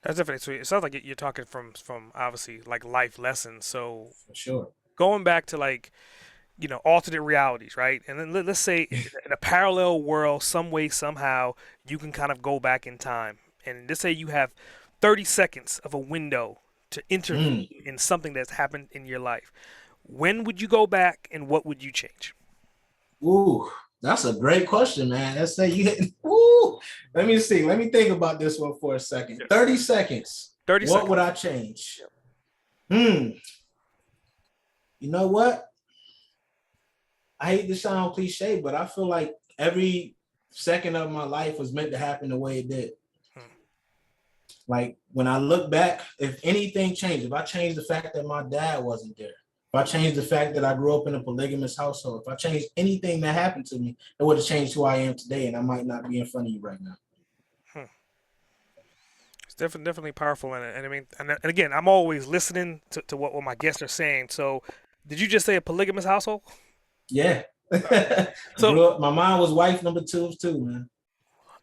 That's definitely sweet. It sounds like you're talking from obviously like life lessons. So For sure. going back to like alternate realities, right? And then let's say in a parallel world, some way, somehow, you can kind of go back in time. And let's say you have 30 seconds of a window to Mm. intervene in something that's happened in your life. When would you go back and what would you change? Ooh, that's a great question, man. Let's say you hit. Ooh, let me see. Let me think about this one for a second. Yeah. 30 seconds. 30 What would seconds. I change? Hmm. You know what? I hate to sound cliche, but I feel like every second of my life was meant to happen the way it did. Hmm. Like when I look back, if anything changed, if I changed the fact that my dad wasn't there, if I changed the fact that I grew up in a polygamous household, if I changed anything that happened to me, it would have changed who I am today, and I might not be in front of you right now. Hmm. It's definitely powerful, and I mean, and again, I'm always listening to what my guests are saying. So, did you just say a polygamous household? Yeah. Uh, I So grew up, my mom was wife number two of two, man. Mom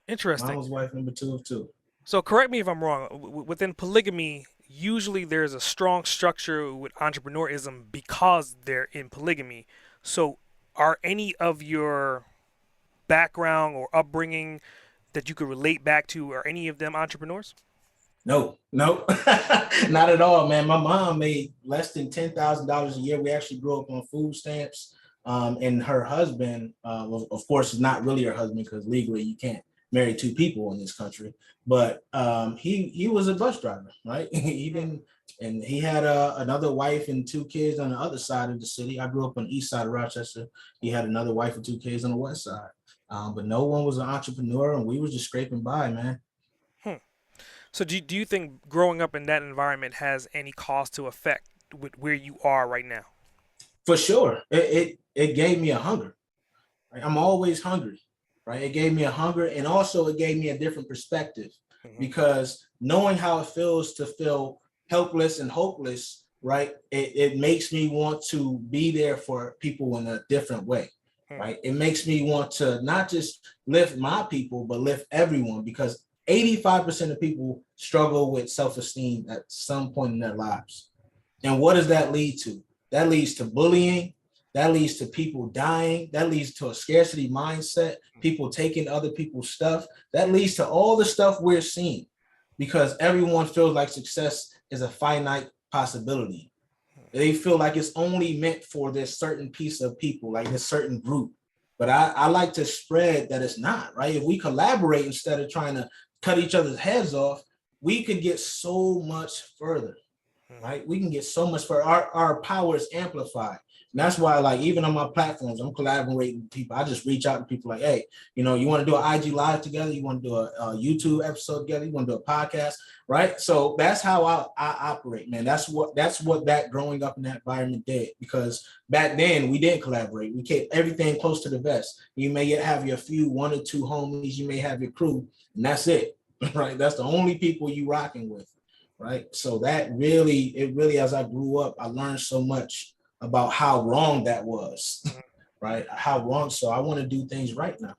interesting. was wife number two of two. So correct me if I'm wrong. Within polygamy, usually there's a strong structure with entrepreneurism because they're in polygamy. So are any of your background or upbringing that you could relate back to, are any of them entrepreneurs? No, no, not at all, man. My mom made less than $10,000 a year. We actually grew up on food stamps. And her husband was, of course, is not really her husband because legally you can't marry two people in this country. But he was a bus driver, right? He Hmm. didn't, and he had another wife and two kids on the other side of the city. I grew up on the east side of Rochester. He had another wife and two kids on the west side. But no one was an entrepreneur, and we were just scraping by, man. Hmm. So do you think growing up in that environment has any cause to effect with where you are right now? For sure, it gave me a hunger. Right? I'm always hungry, right? It gave me a hunger, and also it gave me a different perspective Hmm. because knowing how it feels to feel helpless and hopeless, right? It makes me want to be there for people in a different way, Hmm. right? It makes me want to not just lift my people, but lift everyone because 85% of people struggle with self-esteem at some point in their lives. And what does that lead to? That leads to bullying. That leads to people dying. That leads to a scarcity mindset, people taking other people's stuff. That leads to all the stuff we're seeing because everyone feels like success is a finite possibility. They feel like it's only meant for this certain piece of people, like this certain group. But I like to spread that it's not, right? If we collaborate instead of trying to cut each other's heads off, we could get so much further, Hmm. right? We can get so much for our power is amplified. And that's why, like, even on my platforms, I'm collaborating with people. I just reach out to people like, hey, you want to do an IG live together? You want to do a YouTube episode together? You want to do a podcast, right? So that's how I operate, man. That's what that growing up in that environment did. Because back then we didn't collaborate. We kept everything close to the vest. You may have your few one or two homies. You may have your crew, and that's it, right? That's the only people you rocking with, right? So it really, as I grew up, I learned so much about how wrong that was, Hmm. right? How wrong. So I want to do things right now.